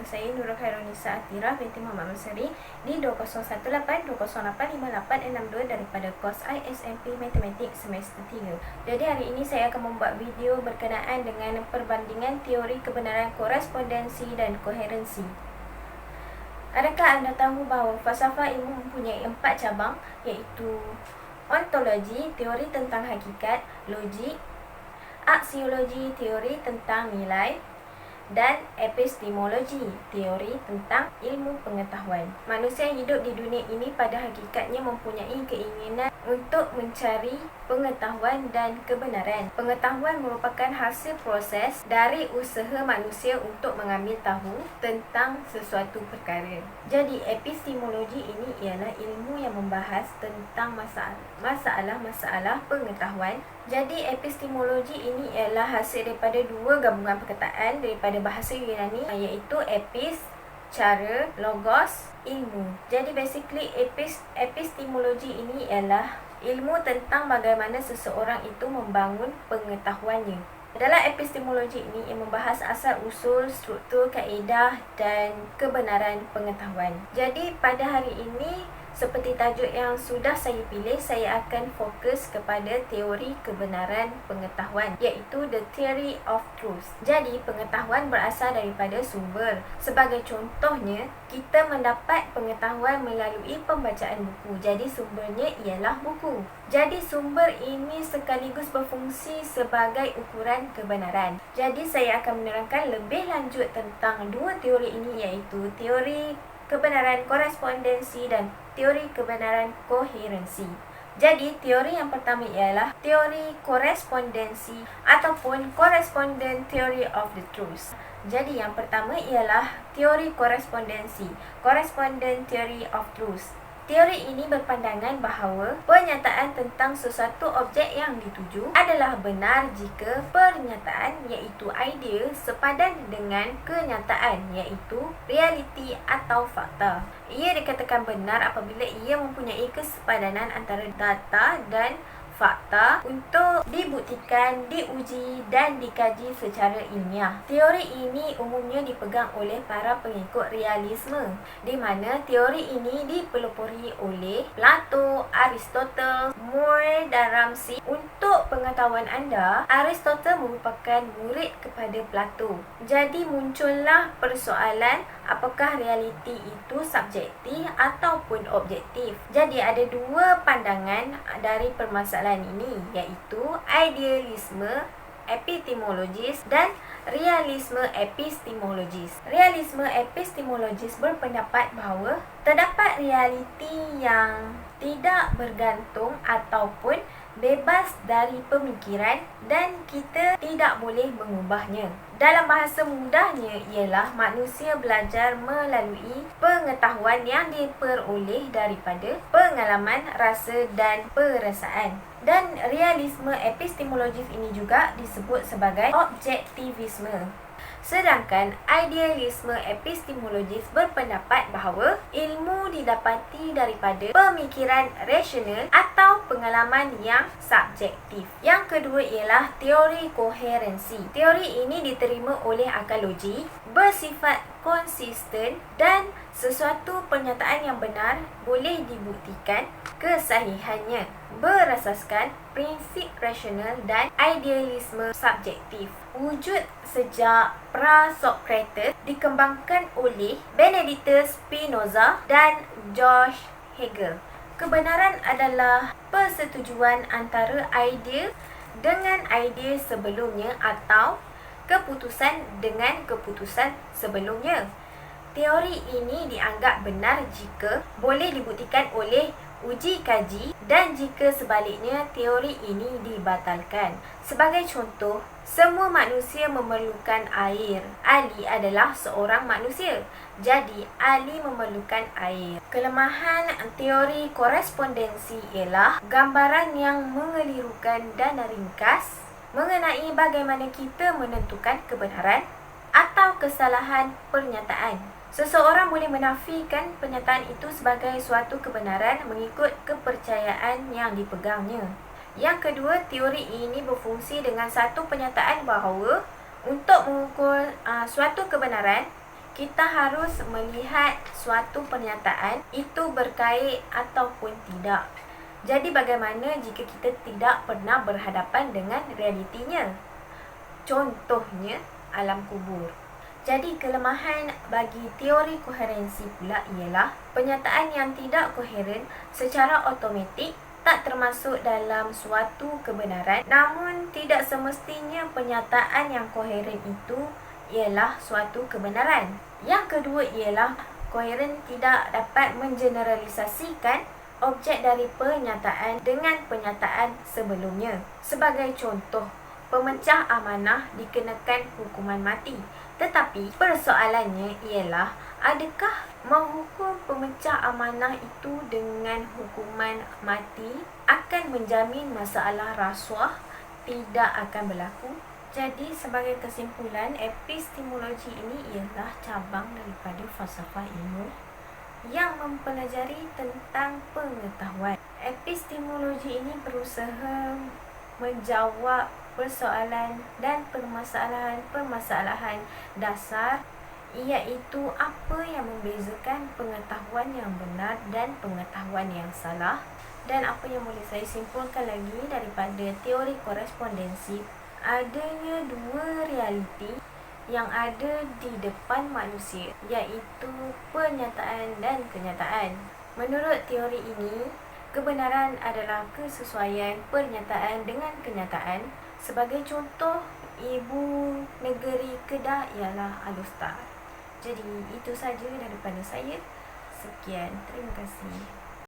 saya Nurul Khairunisa Atira binti Muhammad Masari di 201820858662 daripada kos ISMP Matematik semester 3. Jadi hari ini saya akan membuat video berkenaan dengan perbandingan teori kebenaran korespondensi dan koherensi. Adakah anda tahu bahawa falsafah ilmu mempunyai 4 cabang, iaitu ontologi, teori tentang hakikat, logik, aksiologi, teori tentang nilai, dan epistemologi, teori tentang ilmu pengetahuan. Manusia yang hidup di dunia ini pada hakikatnya mempunyai keinginan untuk mencari pengetahuan dan kebenaran. Pengetahuan merupakan hasil proses dari usaha manusia untuk mengambil tahu tentang sesuatu perkara. Jadi epistemologi ini ialah ilmu yang membahas tentang masalah-masalah pengetahuan. Jadi epistemologi ini ialah hasil daripada dua gabungan perkataan daripada bahasa Yunani, iaitu epis, cara, logos, ilmu. Jadi basically epistemologi ini ialah ilmu tentang bagaimana seseorang itu membangun pengetahuannya. Dalam epistemologi ini ia membahas asal-usul, struktur, kaedah dan kebenaran pengetahuan. Jadi pada hari ini, seperti tajuk yang sudah saya pilih, saya akan fokus kepada teori kebenaran pengetahuan, iaitu the theory of truth. Jadi pengetahuan berasal daripada sumber. Sebagai contohnya, kita mendapat pengetahuan melalui pembacaan buku. Jadi sumbernya ialah buku. Jadi sumber ini sekaligus berfungsi sebagai ukuran kebenaran. Jadi saya akan menerangkan lebih lanjut tentang dua teori ini, iaitu teori kebenaran korespondensi dan teori kebenaran koherensi. Jadi, teori yang pertama ialah teori korespondensi ataupun correspondent theory of the truth. Jadi, yang pertama ialah teori korespondensi, correspondent theory of truth. Teori ini berpandangan bahawa pernyataan tentang sesuatu objek yang dituju adalah benar jika pernyataan iaitu idea sepadan dengan kenyataan iaitu realiti atau fakta. Ia dikatakan benar apabila ia mempunyai kesepadanan antara data dan fakta untuk dibuktikan, diuji dan dikaji secara ilmiah. Teori ini umumnya dipegang oleh para pengikut realisme, di mana teori ini dipelopori oleh Plato, Aristotle, Moore dan Ramsey. Untuk pengetahuan anda, Aristotle merupakan murid kepada Plato. Jadi muncullah persoalan, apakah realiti itu subjektif ataupun objektif. Jadi ada dua pandangan dari permasalahan ini, iaitu idealisme epistemologis dan realisme epistemologis. Realisme epistemologis berpendapat bahawa terdapat realiti yang tidak bergantung ataupun bebas dari pemikiran dan kita tidak boleh mengubahnya. Dalam bahasa mudahnya ialah manusia belajar melalui pengetahuan yang diperoleh daripada pengalaman, rasa dan perasaan. Dan realisme epistemologis ini juga disebut sebagai objektivisme. Sedangkan idealisme epistemologis berpendapat bahawa ilmu didapati daripada pemikiran rasional atau pengalaman yang subjektif. Yang kedua ialah teori koherensi. Teori ini diterima oleh akal logik, bersifat konsisten dan sesuatu pernyataan yang benar boleh dibuktikan kesahihannya berasaskan prinsip rasional dan idealisme subjektif. Wujud sejak pra-Socrates dikembangkan oleh Benedictus Spinoza dan George Hegel. Kebenaran adalah persetujuan antara idea dengan idea sebelumnya atau keputusan dengan keputusan sebelumnya. Teori ini dianggap benar jika boleh dibuktikan oleh uji kaji dan jika sebaliknya teori ini dibatalkan. Sebagai contoh, semua manusia memerlukan air. Ali adalah seorang manusia. Jadi, Ali memerlukan air. Kelemahan teori korespondensi ialah gambaran yang mengelirukan dan ringkas mengenai bagaimana kita menentukan kebenaran atau kesalahan pernyataan. Seseorang boleh menafikan pernyataan itu sebagai suatu kebenaran mengikut kepercayaan yang dipegangnya. Yang kedua, teori ini berfungsi dengan satu pernyataan bahawa untuk mengukur suatu kebenaran, kita harus melihat suatu pernyataan itu berkait ataupun tidak. Jadi bagaimana jika kita tidak pernah berhadapan dengan realitinya? Contohnya, alam kubur. Jadi kelemahan bagi teori koherensi pula ialah pernyataan yang tidak koheren secara automatik tak termasuk dalam suatu kebenaran, namun tidak semestinya pernyataan yang koheren itu ialah suatu kebenaran. Yang kedua ialah koheren tidak dapat mengeneralisasikan objek dari pernyataan dengan pernyataan sebelumnya. Sebagai contoh, pemecah amanah dikenakan hukuman mati. Tetapi persoalannya ialah, adakah menghukum pemecah amanah itu dengan hukuman mati akan menjamin masalah rasuah tidak akan berlaku? Jadi sebagai kesimpulan, epistemologi ini ialah cabang daripada falsafah ilmu yang mempelajari tentang pengetahuan. Epistemologi ini berusaha menjawab persoalan dan permasalahan dasar, iaitu apa yang membezakan pengetahuan yang benar dan pengetahuan yang salah. Dan apa yang boleh saya simpulkan lagi daripada teori korespondensi, adanya dua realiti yang ada di depan manusia, iaitu pernyataan dan kenyataan. Menurut teori ini, kebenaran adalah kesesuaian pernyataan dengan kenyataan. Sebagai contoh, ibu negeri Kedah ialah Alostar. Jadi itu saja daripada saya. Sekian, terima kasih.